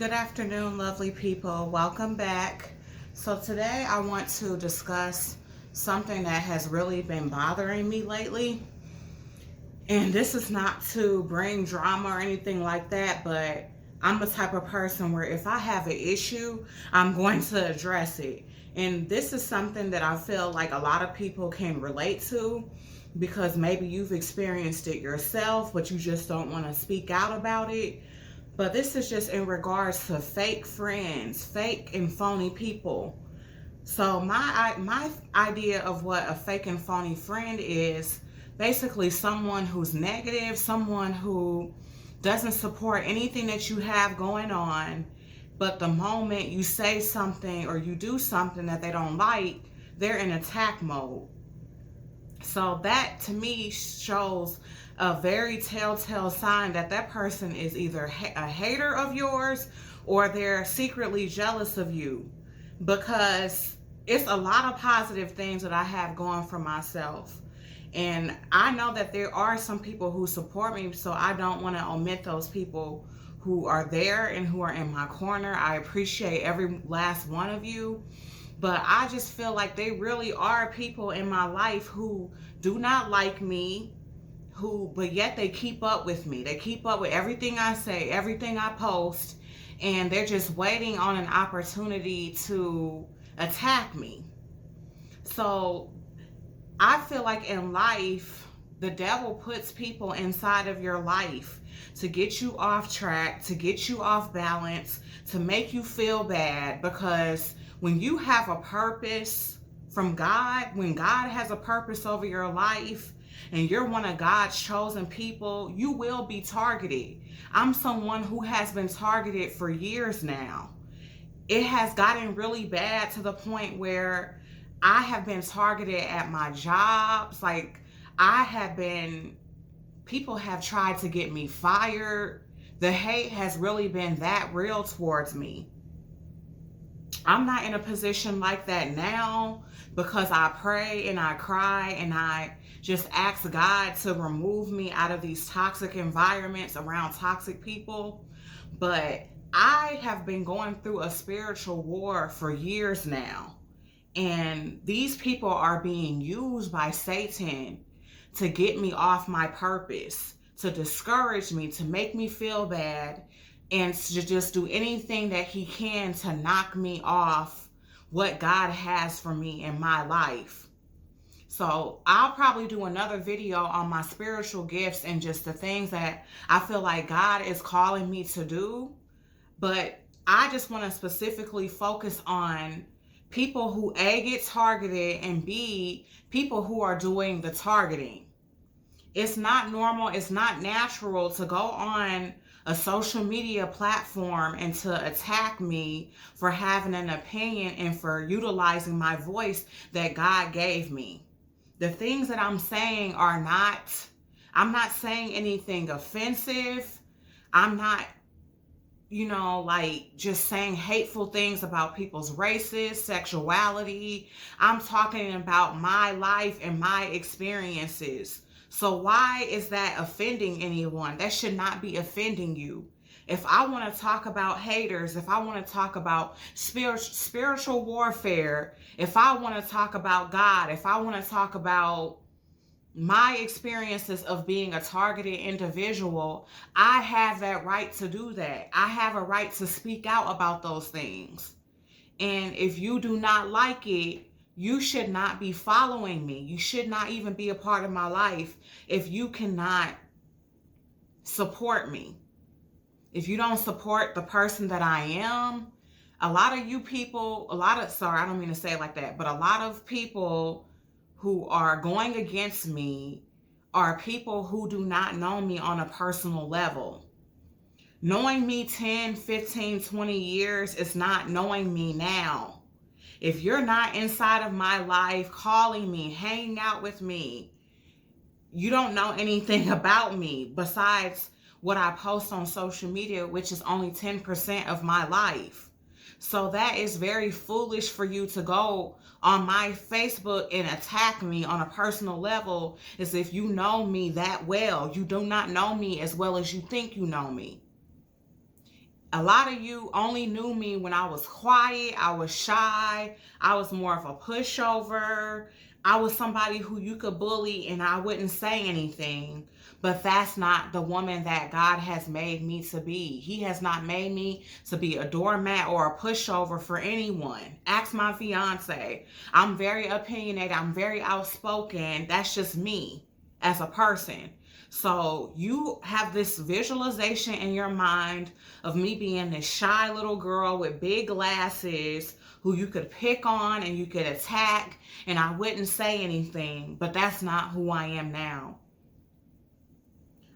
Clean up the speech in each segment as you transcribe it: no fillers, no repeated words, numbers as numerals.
Good afternoon, lovely people. Welcome back. So, today I want to discuss something that has really been bothering me lately. And this is not to bring drama or anything like that, but I'm the type of person where if I have an issue, I'm going to address it. And this is something that I feel like a lot of people can relate to because maybe you've experienced it yourself, but you just don't want to speak out about it. But this is just in regards to fake friends, fake and phony people. So my idea of what a fake and phony friend is basically someone who's negative, someone who doesn't support anything that you have going on, but the moment you say something or you do something that they don't like, they're in attack mode. So that to me shows a very telltale sign that that person is either a hater of yours or they're secretly jealous of you, because it's a lot of positive things that I have going for myself. And I know that there are some people who support me, so I don't want to omit those people who are there and who are in my corner. I appreciate every last one of you. But I just feel like they really are people in my life who do not like me, but yet they keep up with me. They keep up with everything I say, everything I post, and they're just waiting on an opportunity to attack me. So I feel like in life, the devil puts people inside of your life to get you off track, to get you off balance, to make you feel bad. Because when you have a purpose from God, when God has a purpose over your life, and you're one of God's chosen people, you will be targeted. I'm someone who has been targeted for years now. It has gotten really bad to the point where I have been targeted at my jobs. Like, people have tried to get me fired. The hate has really been that real towards me. I'm not in a position like that now because I pray and I cry and I just ask God to remove me out of these toxic environments around toxic people. But I have been going through a spiritual war for years now. And these people are being used by Satan to get me off my purpose, to discourage me, to make me feel bad, and to just do anything that he can to knock me off what God has for me in my life. So I'll probably do another video on my spiritual gifts and just the things that I feel like God is calling me to do. But I just want to specifically focus on people who A, get targeted, and B, people who are doing the targeting. It's not normal, it's not natural to go on a social media platform and to attack me for having an opinion and for utilizing my voice that God gave me. The things that I'm saying I'm not saying anything offensive. I'm not, just saying hateful things about people's races, sexuality. I'm talking about my life and my experiences. So why is that offending anyone? That should not be offending you. If I want to talk about haters, if I want to talk about spiritual warfare, if I want to talk about God, if I want to talk about my experiences of being a targeted individual, I have that right to do that. I have a right to speak out about those things. And if you do not like it, you should not be following me. You should not even be a part of my life if you cannot support me. If you don't support the person that I am, a lot of you people, I don't mean to say it like that, but a lot of people who are going against me are people who do not know me on a personal level. Knowing me 10, 15, 20 years is not knowing me now. If you're not inside of my life, calling me, hanging out with me, you don't know anything about me besides what I post on social media, which is only 10% of my life. So that is very foolish for you to go on my Facebook and attack me on a personal level as if you know me that well. You do not know me as well as you think you know me. A lot of you only knew me when I was quiet, I was shy, I was more of a pushover. I was somebody who you could bully and I wouldn't say anything. But that's not the woman that God has made me to be. He has not made me to be a doormat or a pushover for anyone. Ask my fiance. I'm very opinionated. I'm very outspoken. That's just me as a person. So you have this visualization in your mind of me being this shy little girl with big glasses who you could pick on and you could attack and I wouldn't say anything, but that's not who I am now.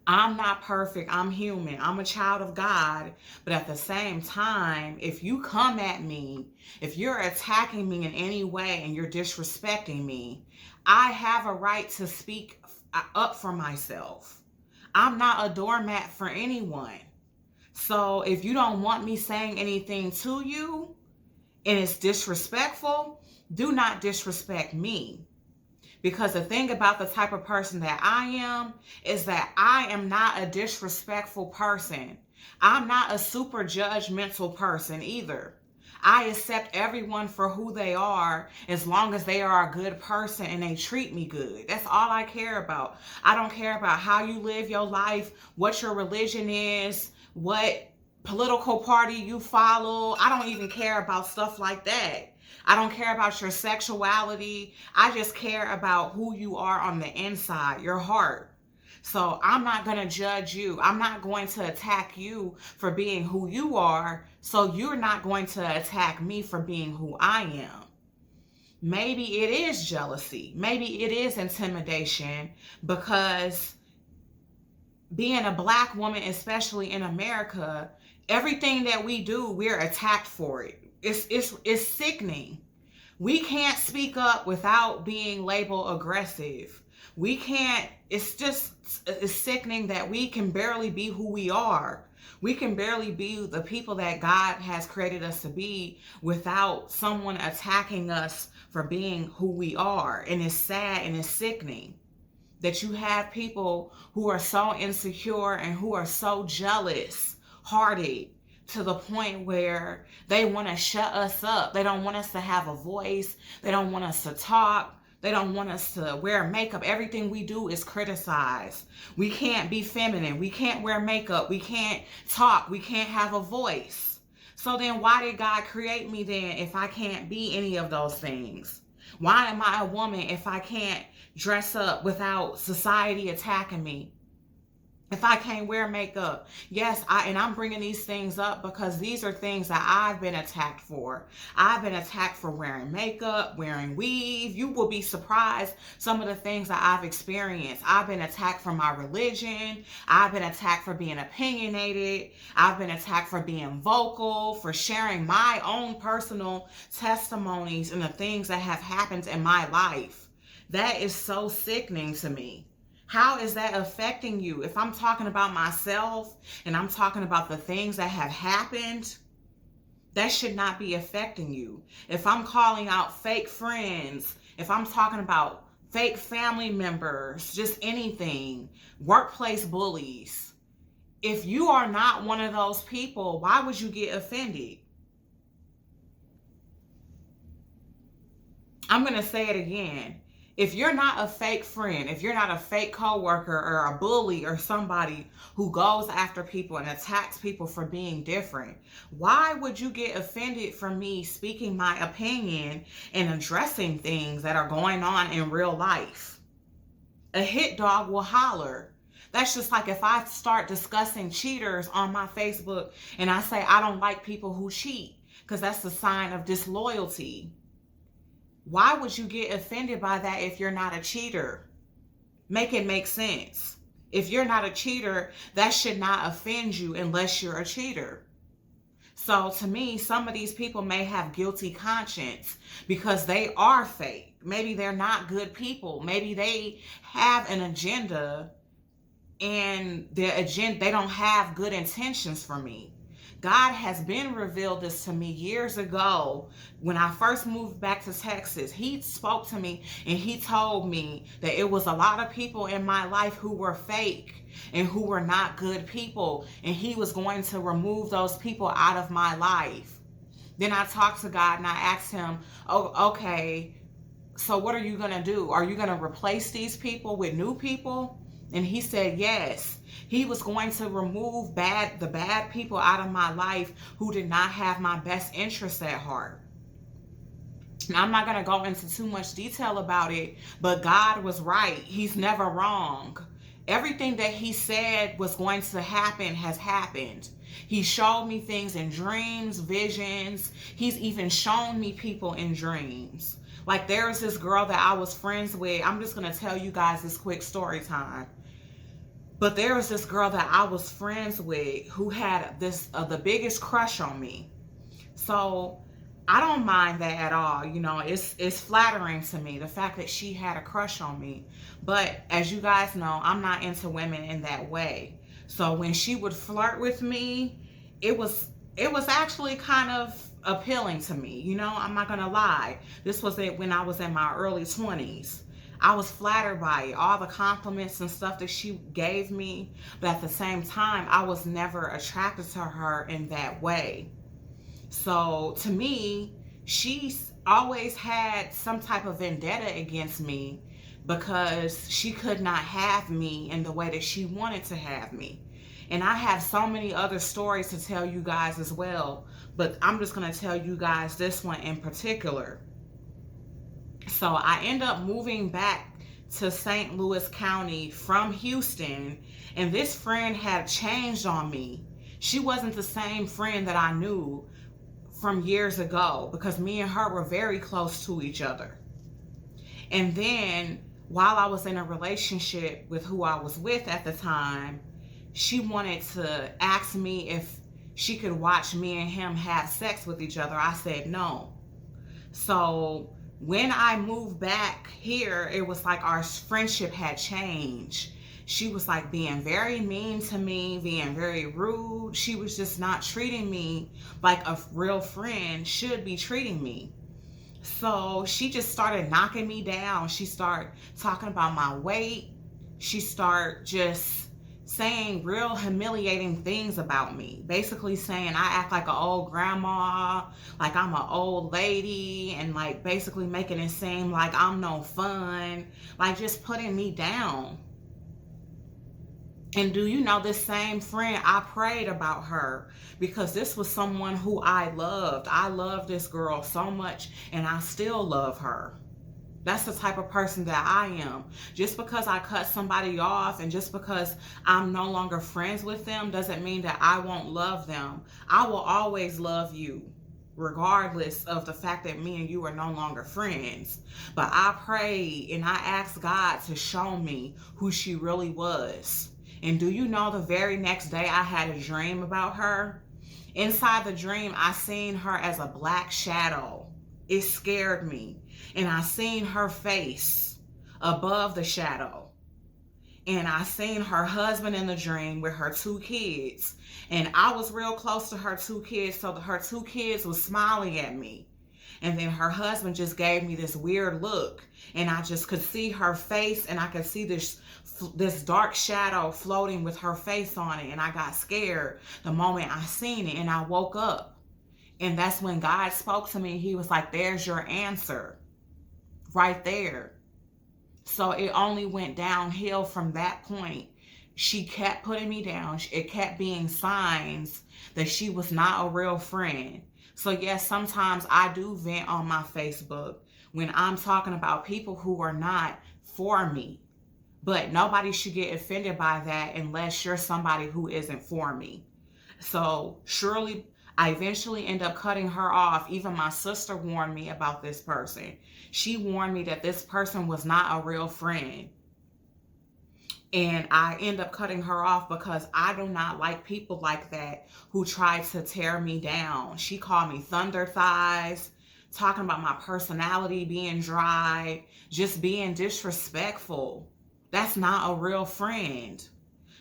I'm not perfect. I'm human. I'm a child of God. But at the same time, if you come at me, if you're attacking me in any way and you're disrespecting me, I have a right to speak up for myself. I'm not a doormat for anyone. So if you don't want me saying anything to you and it's disrespectful, do not disrespect me. Because the thing about the type of person that I am is that I am not a disrespectful person. I'm not a super judgmental person either. I accept everyone for who they are as long as they are a good person and they treat me good. That's all I care about. I don't care about how you live your life, what your religion is, what political party you follow. I don't even care about stuff like that. I don't care about your sexuality. I just care about who you are on the inside, your heart. So I'm not going to judge you. I'm not going to attack you for being who you are. So you're not going to attack me for being who I am. Maybe it is jealousy. Maybe it is intimidation because being a Black woman, especially in America, everything that we do, we're attacked for it. It's sickening. We can't speak up without being labeled aggressive. We can't, it's sickening that we can barely be who we are. We can barely be the people that God has created us to be without someone attacking us for being who we are. And it's sad and it's sickening that you have people who are so insecure and who are so jealous hearted to the point where they want to shut us up. They don't want us to have a voice. They don't want us to talk. They don't want us to wear makeup. Everything we do is criticized. We can't be feminine. We can't wear makeup. We can't talk. We can't have a voice. So then why did God create me then if I can't be any of those things? Why am I a woman if I can't dress up without society attacking me? If I can't wear makeup? Yes, I'm bringing these things up because these are things that I've been attacked for. I've been attacked for wearing makeup, wearing weave. You will be surprised some of the things that I've experienced. I've been attacked for my religion. I've been attacked for being opinionated. I've been attacked for being vocal, for sharing my own personal testimonies and the things that have happened in my life. That is so sickening to me. How is that affecting you? If I'm talking about myself and I'm talking about the things that have happened, that should not be affecting you. If I'm calling out fake friends, if I'm talking about fake family members, just anything, workplace bullies, if you are not one of those people, why would you get offended? I'm going to say it again. If you're not a fake friend, if you're not a fake coworker or a bully or somebody who goes after people and attacks people for being different, why would you get offended for me speaking my opinion and addressing things that are going on in real life? A hit dog will holler. That's just like if I start discussing cheaters on my Facebook and I say I don't like people who cheat because that's a sign of disloyalty. Why would you get offended by that if you're not a cheater? Make it make sense. If you're not a cheater, that should not offend you unless you're a cheater. So to me, some of these people may have guilty conscience because they are fake. Maybe they're not good people. Maybe they have an agenda and their agenda, they don't have good intentions for me. God has been revealed this to me years ago. When I first moved back to Texas, he spoke to me and he told me that it was a lot of people in my life who were fake and who were not good people, and he was going to remove those people out of my life. Then I talked to God and I asked him, oh, okay, so what are you going to do? Are you going to replace these people with new people? And he said yes. He was going to remove the bad people out of my life who did not have my best interests at heart. And I'm not going to go into too much detail about it, but God was right. He's never wrong. Everything that he said was going to happen has happened. He showed me things in dreams, visions. He's even shown me people in dreams. Like, there was this girl that I was friends with. I'm just going to tell you guys this quick story time. But there was this girl that I was friends with who had this the biggest crush on me. So I don't mind that at all. You know, it's flattering to me, the fact that she had a crush on me. But as you guys know, I'm not into women in that way. So when she would flirt with me, it was actually kind of appealing to me. You know, I'm not gonna lie. This was it when I was in my early 20s. I was flattered by it, all the compliments and stuff that she gave me. But at the same time, I was never attracted to her in that way. So to me, she's always had some type of vendetta against me because she could not have me in the way that she wanted to have me. And I have so many other stories to tell you guys as well, but I'm just going to tell you guys this one in particular. So I end up moving back to St. Louis County from Houston, and this friend had changed on me. She wasn't the same friend that I knew from years ago, because me and her were very close to each other. And then while I was in a relationship with who I was with at the time, she wanted to ask me if she could watch me and him have sex with each other. I said no. So when I moved back here, it was like our friendship had changed. She was like being very mean to me, being very rude. She was just not treating me like a real friend should be treating me. So she just started knocking me down. She started talking about my weight. She started just saying real humiliating things about me. Basically saying I act like an old grandma, like I'm an old lady, and like basically making it seem like I'm no fun, like just putting me down. And do you know, this same friend, I prayed about her because this was someone who I loved. I love this girl so much, and I still love her. That's the type of person that I am. Just because I cut somebody off and just because I'm no longer friends with them doesn't mean that I won't love them. I will always love you, regardless of the fact that me and you are no longer friends. But I prayed and I asked God to show me who she really was. And do you know, the very next day I had a dream about her? Inside the dream, I seen her as a black shadow. It scared me. And I seen her face above the shadow. And I seen her husband in the dream with her 2 kids. And I was real close to her 2 kids, so her 2 kids was smiling at me. And then her husband just gave me this weird look. And I just could see her face, and I could see this dark shadow floating with her face on it. And I got scared the moment I seen it, and I woke up. And that's when God spoke to me. He was like, there's your answer right there. So it only went downhill from that point. She kept putting me down. It kept being signs that she was not a real friend. So yes, sometimes I do vent on my Facebook when I'm talking about people who are not for me. But nobody should get offended by that unless you're somebody who isn't for me. So surely I eventually end up cutting her off. Even my sister warned me about this person. She warned me that this person was not a real friend. And I end up cutting her off because I do not like people like that who try to tear me down. She called me thunder thighs, talking about my personality being dry, just being disrespectful. That's not a real friend.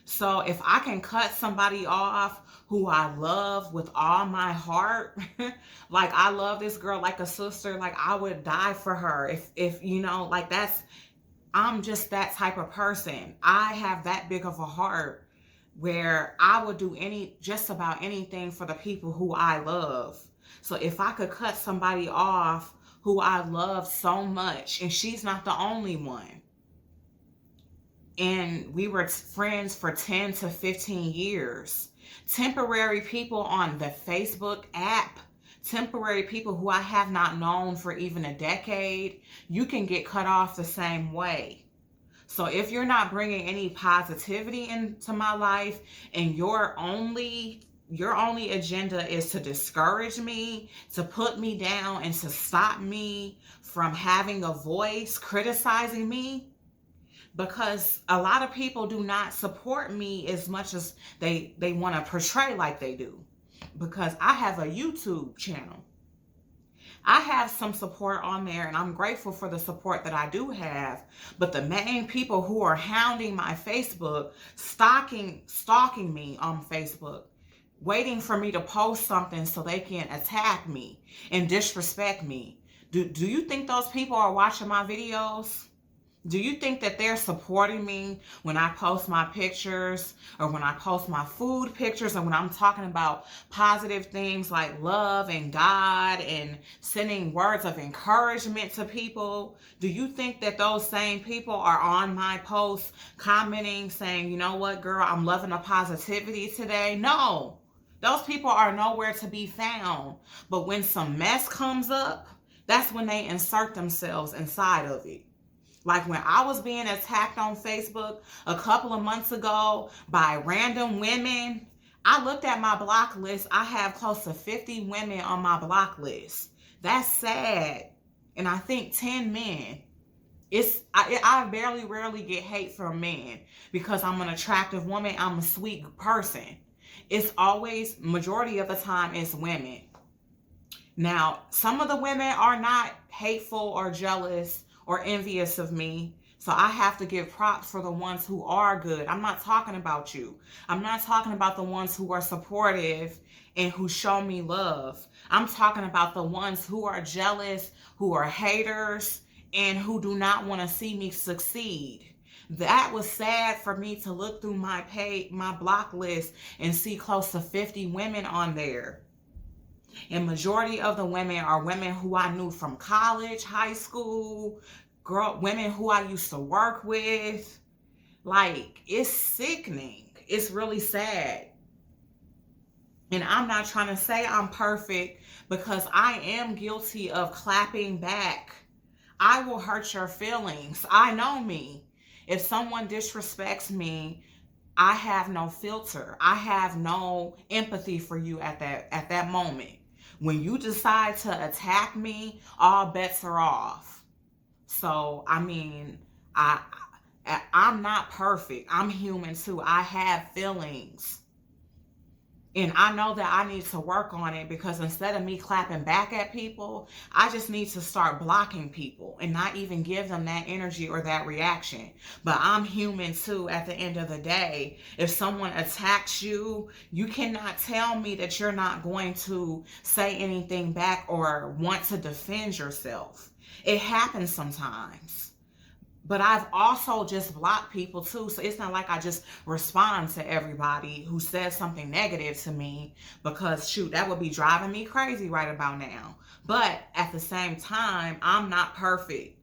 So if I can cut somebody off who I love with all my heart, like I love this girl like a sister, like I would die for her. If you know, like I'm just that type of person. I have that big of a heart where I would do just about anything for the people who I love. So if I could cut somebody off who I love so much, and she's not the only one, and we were friends for 10 to 15 years. Temporary people on the Facebook app, temporary people who I have not known for even a decade, you can get cut off the same way. So if you're not bringing any positivity into my life and your only agenda is to discourage me, to put me down, and to stop me from having a voice, criticizing me, because a lot of people do not support me as much as they want to portray like they do. Because I have a YouTube channel. I have some support on there, and I'm grateful for the support that I do have. But the main people who are hounding my Facebook, stalking me on Facebook, waiting for me to post something so they can attack me and disrespect me. Do you think those people are watching my videos? Do you think that they're supporting me when I post my pictures, or when I post my food pictures, or when I'm talking about positive things like love and God and sending words of encouragement to people? Do you think that those same people are on my posts commenting, saying, you know what, girl, I'm loving the positivity today? No, those people are nowhere to be found. But when some mess comes up, that's when they insert themselves inside of it. Like when I was being attacked on Facebook a couple of months ago by random women, I looked at my block list. I have close to 50 women on my block list. That's sad. And I think 10 men. I rarely get hate from men because I'm an attractive woman. I'm a sweet person. It's always, majority of the time, it's women. Now, some of the women are not hateful or jealous or envious of me. So I have to give props for the ones who are good. I'm not talking about you. I'm not talking about the ones who are supportive and who show me love. I'm talking about the ones who are jealous, who are haters, and who do not want to see me succeed. That was sad for me to look through my block list and see close to 50 women on there. And majority of the women are women who I knew from college, high school, women who I used to work with. Like, it's sickening. It's really sad. And I'm not trying to say I'm perfect, because I am guilty of clapping back. I will hurt your feelings. I know me. If someone disrespects me, I have no filter. I have no empathy for you at that moment. When you decide to attack me, all bets are off. So, I mean, I'm not perfect. I'm human too. I have feelings. And I know that I need to work on it, because instead of me clapping back at people, I just need to start blocking people and not even give them that energy or that reaction. But I'm human too at the end of the day. If someone attacks you, you cannot tell me that you're not going to say anything back or want to defend yourself. It happens sometimes. But I've also just blocked people too. So it's not like I just respond to everybody who says something negative to me, because shoot, that would be driving me crazy right about now. But at the same time, I'm not perfect.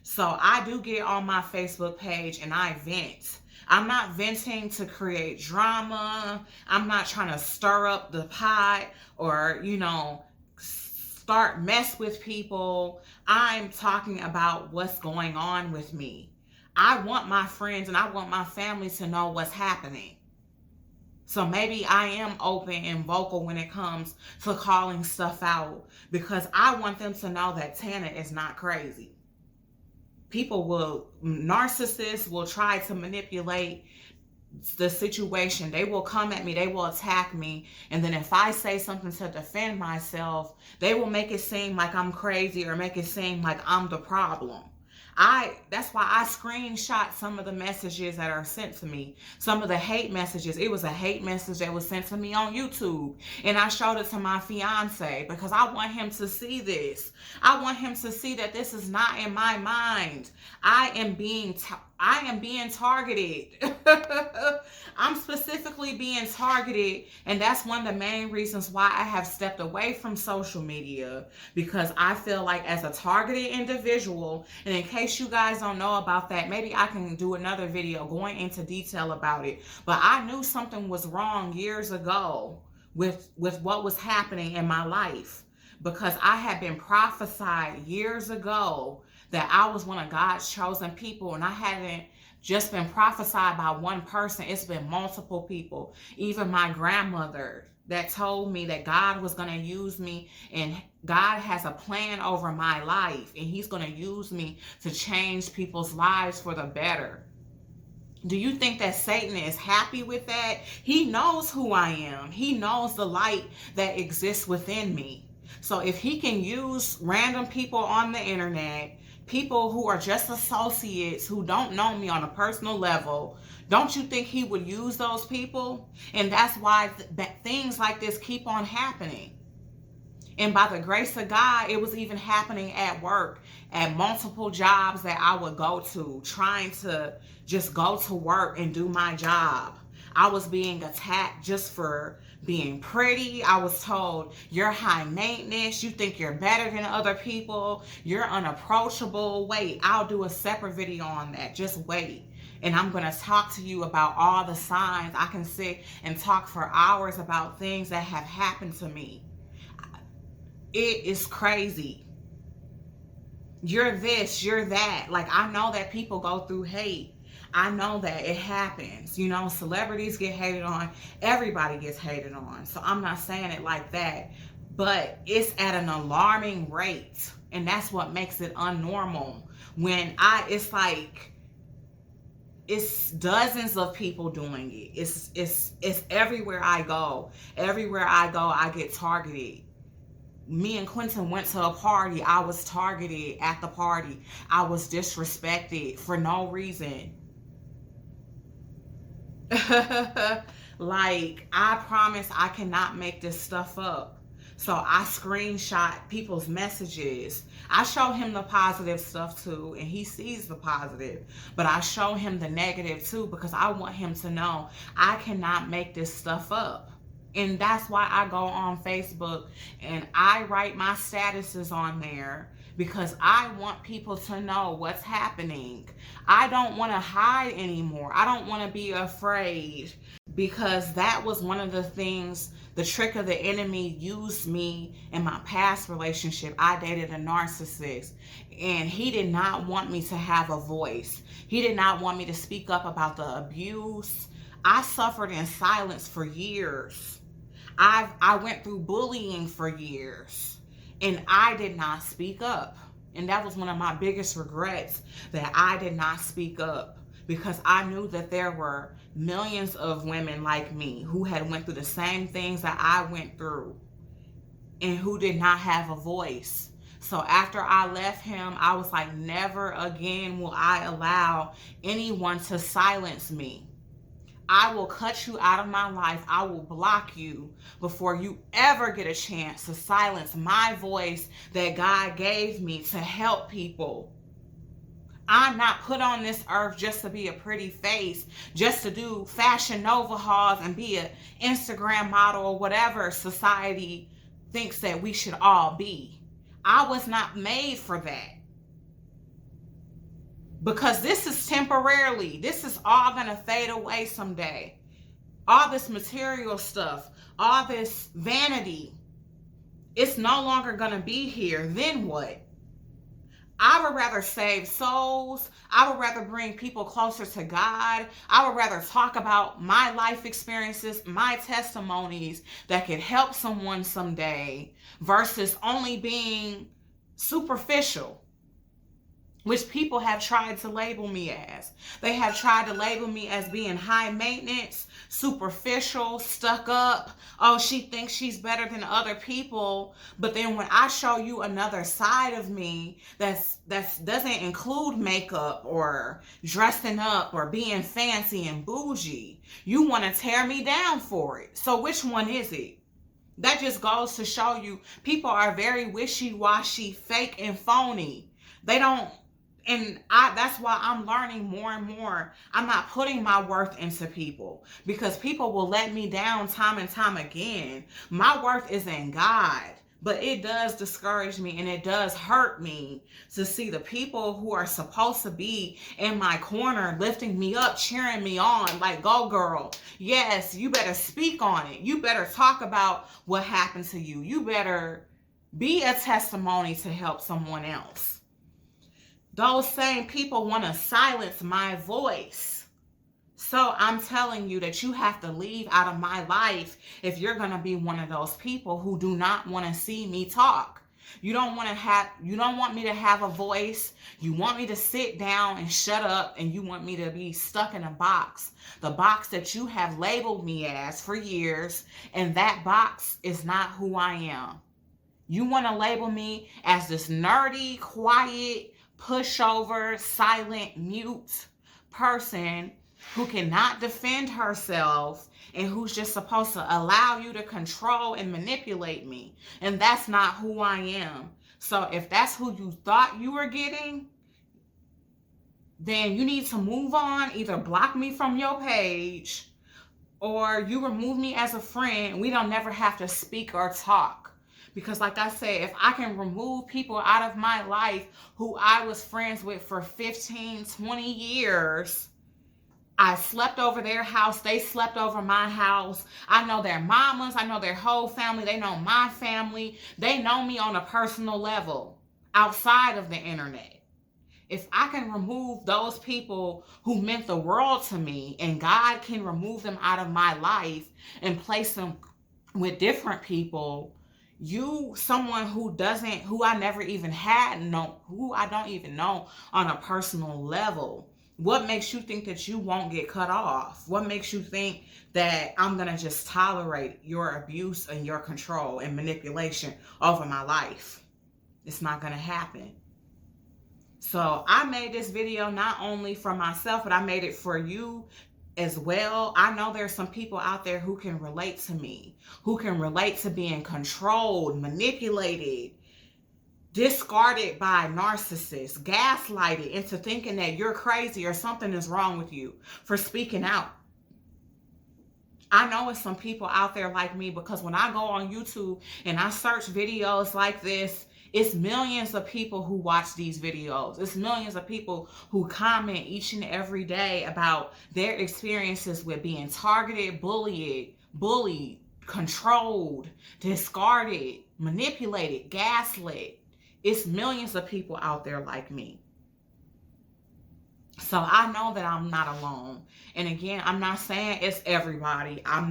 So I do get on my Facebook page and I vent. I'm not venting to create drama. I'm not trying to stir up the pot or, start mess with people. I'm talking about what's going on with me. I want my friends and I want my family to know what's happening. So maybe I am open and vocal when it comes to calling stuff out, because I want them to know that Tana is not crazy. Narcissists will try to manipulate the situation. They will come at me, they will attack me, and then if I say something to defend myself, they will make it seem like I'm crazy or make it seem like I'm the problem. That's why I screenshot some of the messages that are sent to me. Some of the hate messages. It was a hate message that was sent to me on YouTube. And I showed it to my fiance because I want him to see this. I want him to see that this is not in my mind. I am being targeted. I'm specifically being targeted, and that's one of the main reasons why I have stepped away from social media, because I feel like as a targeted individual, and in case you guys don't know about that, maybe I can do another video going into detail about it, but I knew something was wrong years ago with what was happening in my life, because I had been prophesied years ago that I was one of God's chosen people, and I hadn't just been prophesied by one person. It's been multiple people. Even my grandmother that told me that God was going to use me, and God has a plan over my life, and he's going to use me to change people's lives for the better. Do you think that Satan is happy with that? He knows who I am. He knows the light that exists within me. So if he can use random people on the internet, people who are just associates who don't know me on a personal level, don't you think he would use those people? And that's why things like this keep on happening. And by the grace of God, it was even happening at work, at multiple jobs that I would go to, trying to just go to work and do my job. I was being attacked just for being pretty. I was told, you're high maintenance. You think you're better than other people. You're unapproachable. Wait, I'll do a separate video on that. Just wait. And I'm going to talk to you about all the signs. I can sit and talk for hours about things that have happened to me. It is crazy. You're this, you're that. Like, I know that people go through hate. I know that it happens. You know, celebrities get hated on. Everybody gets hated on. So I'm not saying it like that. But it's at an alarming rate. And that's what makes it unnormal. It's like, it's dozens of people doing it. It's everywhere I go. Everywhere I go, I get targeted. Me and Quentin went to a party. I was targeted at the party. I was disrespected for no reason. Like, I promise I cannot make this stuff up. So I screenshot people's messages. I show him the positive stuff too, and he sees the positive. But I show him the negative too, because I want him to know I cannot make this stuff up. And that's why I go on Facebook and I write my statuses on there, because I want people to know what's happening. I don't want to hide anymore. I don't want to be afraid, because that was one of the things, the trick of the enemy used me in my past relationship. I dated a narcissist, and he did not want me to have a voice. He did not want me to speak up about the abuse. I suffered in silence for years. I went through bullying for years, and I did not speak up. And that was one of my biggest regrets, that I did not speak up, because I knew that there were millions of women like me who had went through the same things that I went through and who did not have a voice. So after I left him, I was like, never again will I allow anyone to silence me. I will cut you out of my life. I will block you before you ever get a chance to silence my voice that God gave me to help people. I'm not put on this earth just to be a pretty face, just to do Fashion Nova hauls and be an Instagram model or whatever society thinks that we should all be. I was not made for that. Because this is temporarily. This is all going to fade away someday. All this material stuff, all this vanity, it's no longer going to be here. Then what? I would rather save souls. I would rather bring people closer to God. I would rather talk about my life experiences, my testimonies that could help someone someday, versus only being superficial. which people have tried to label me as. They have tried to label me as being high maintenance, superficial, stuck up. Oh, she thinks she's better than other people. But then when I show you another side of me that doesn't include makeup or dressing up or being fancy and bougie, you want to tear me down for it. So which one is it? That just goes to show you people are very wishy-washy, fake and phony. They don't. And that's why I'm learning more and more. I'm not putting my worth into people because people will let me down time and time again. My worth is in God, but it does discourage me and it does hurt me to see the people who are supposed to be in my corner lifting me up, cheering me on, like, go girl. Yes, you better speak on it. You better talk about what happened to you. You better be a testimony to help someone else. Those same people want to silence my voice. So I'm telling you that you have to leave out of my life if you're going to be one of those people who do not want to see me talk. You don't want me to have a voice. You want me to sit down and shut up, and you want me to be stuck in a box. The box that you have labeled me as for years, and that box is not who I am. You want to label me as this nerdy, quiet, pushover, silent, mute person who cannot defend herself and who's just supposed to allow you to control and manipulate me. And that's not who I am. So if that's who you thought you were getting, then you need to move on. Either block me from your page or you remove me as a friend. We don't never have to speak or talk. Because like I said, if I can remove people out of my life who I was friends with for 15, 20 years, I slept over their house, they slept over my house. I know their mamas, I know their whole family, they know my family. They know me on a personal level outside of the internet. If I can remove those people who meant the world to me, and God can remove them out of my life and place them with different people, someone who I never even who I don't even know on a personal level, what makes you think that you won't get cut off? What makes you think that I'm going to just tolerate your abuse and your control and manipulation over my life? It's not going to happen. So I made this video not only for myself, but I made it for you as well. I know there's some people out there who can relate to me, who can relate to being controlled, manipulated, discarded by narcissists, gaslighted into thinking that you're crazy or something is wrong with you for speaking out. I know it's some people out there like me, because when I go on YouTube and I search videos like this, it's millions of people who watch these videos. It's millions of people who comment each and every day about their experiences with being targeted, bullied, controlled, discarded, manipulated, gaslit. It's millions of people out there like me. So I know that I'm not alone. And again, I'm not saying it's everybody. I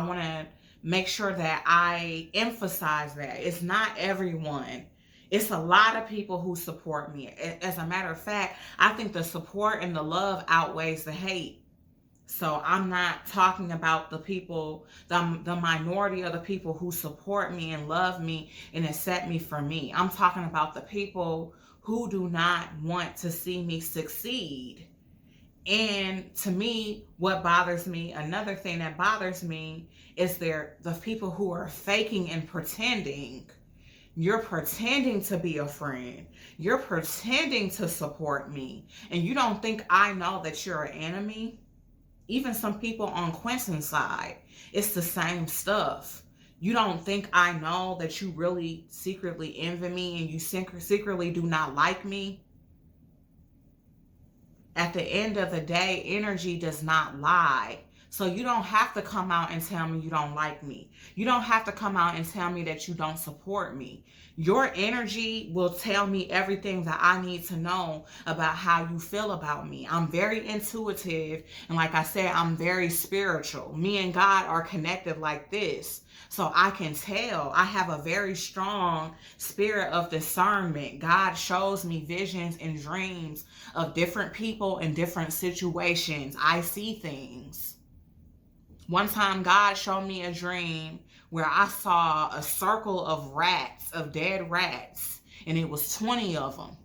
want to make sure that I emphasize that. It's not everyone. It's a lot of people who support me. As a matter of fact, I think the support and the love outweighs the hate. So I'm not talking about the people, the minority of the people who support me and love me and accept me for me. I'm talking about the people who do not want to see me succeed. And to me, what bothers me, another thing that bothers me, is the people who are faking and pretending. You're pretending to be a friend. You're pretending to support me. And you don't think I know that you're an enemy? Even some people on Quentin's side, it's the same stuff. You don't think I know that you really secretly envy me and you secretly do not like me? At the end of the day, energy does not lie. So you don't have to come out and tell me you don't like me. You don't have to come out and tell me that you don't support me. Your energy will tell me everything that I need to know about how you feel about me. I'm very intuitive. And like I said, I'm very spiritual. Me and God are connected like this. So I can tell. I have a very strong spirit of discernment. God shows me visions and dreams of different people in different situations. I see things. One time, God showed me a dream where I saw a circle of rats, of dead rats, and it was 20 of them.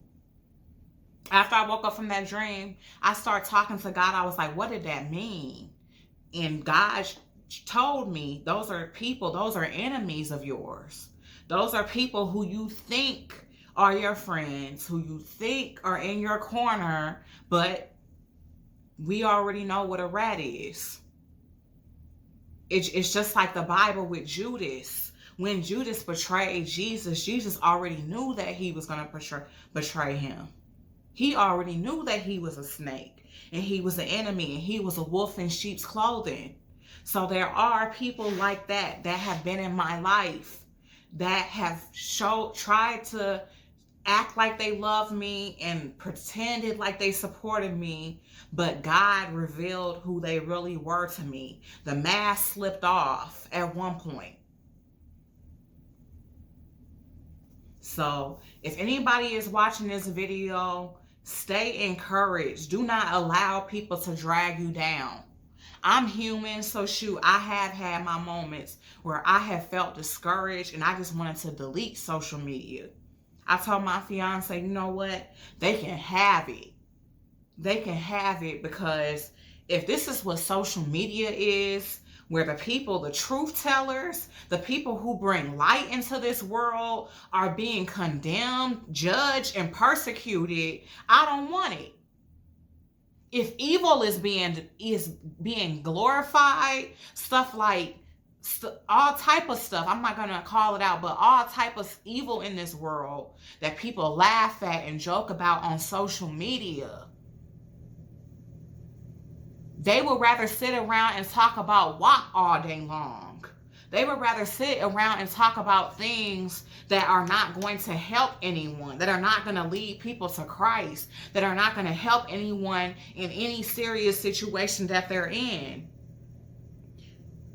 After I woke up from that dream, I started talking to God. I was like, what did that mean? And God told me, those are people, those are enemies of yours. Those are people who you think are your friends, who you think are in your corner, but we already know what a rat is. It's just like the Bible with Judas. When Judas betrayed Jesus, Jesus already knew that he was going to betray him. He already knew that he was a snake and he was an enemy and he was a wolf in sheep's clothing. So there are people like that have been in my life that have tried to act like they love me and pretended like they supported me, but God revealed who they really were to me. The mask slipped off at one point. So if anybody is watching this video, stay encouraged. Do not allow people to drag you down. I'm human, so shoot, I have had my moments where I have felt discouraged and I just wanted to delete social media. I told my fiance, you know what? They can have it. They can have it, because if this is what social media is, where the people, the truth tellers, the people who bring light into this world are being condemned, judged, and persecuted, I don't want it. If evil is being glorified, stuff like all type of stuff, I'm not going to call it out, but all type of evil in this world that people laugh at and joke about on social media, they would rather sit around and talk about WAP all day long. They would rather sit around and talk about things that are not going to help anyone, that are not going to lead people to Christ, that are not going to help anyone in any serious situation that they're in.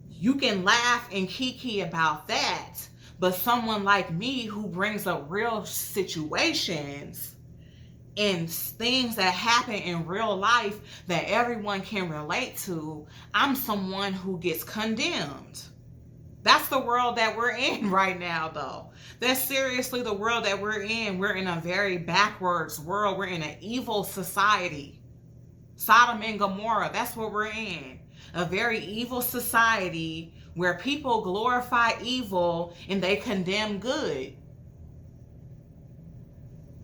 You can laugh and kiki about that, but someone like me who brings up real situations and things that happen in real life that everyone can relate to, I'm someone who gets condemned. That's the world that we're in right now, though. That's seriously the world that we're in. We're in a very backwards world. We're in an evil society. Sodom and Gomorrah, that's what we're in. A very evil society where people glorify evil and they condemn good.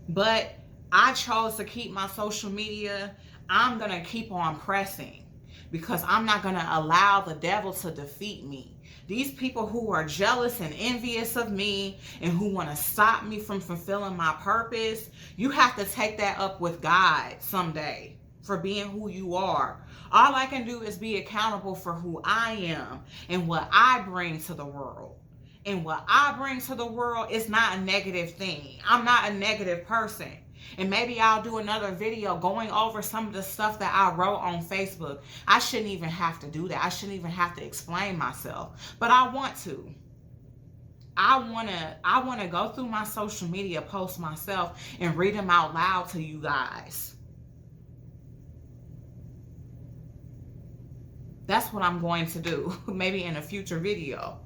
But I chose to keep my social media. I'm going to keep on pressing because I'm not going to allow the devil to defeat me. These people who are jealous and envious of me and who want to stop me from fulfilling my purpose, you have to take that up with God someday for being who you are. All I can do is be accountable for who I am and what I bring to the world. And what I bring to the world is not a negative thing. I'm not a negative person. And maybe I'll do another video going over some of the stuff that I wrote on Facebook. I shouldn't even have to do that. I shouldn't even have to explain myself. But I want to. I want to go through my social media posts myself and read them out loud to you guys. That's what I'm going to do, maybe in a future video.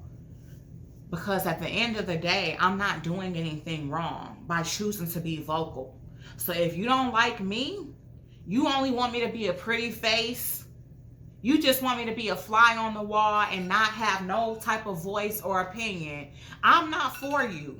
Because at the end of the day, I'm not doing anything wrong by choosing to be vocal. So if you don't like me, you only want me to be a pretty face, you just want me to be a fly on the wall and not have no type of voice or opinion, I'm not for you.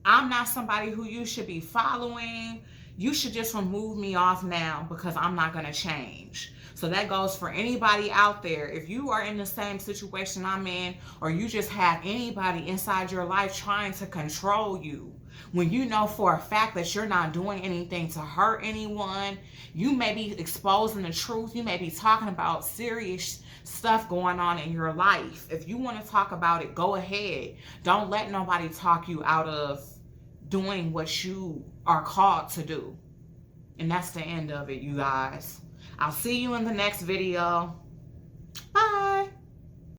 I'm not somebody who you should be following. You should just remove me off now because I'm not going to change. So that goes for anybody out there. If you are in the same situation I'm in, or you just have anybody inside your life trying to control you, when you know for a fact that you're not doing anything to hurt anyone, you may be exposing the truth, you may be talking about serious stuff going on in your life. If you want to talk about it, go ahead. Don't let nobody talk you out of doing what you are called to do. And that's the end of it, you guys. I'll see you in the next video.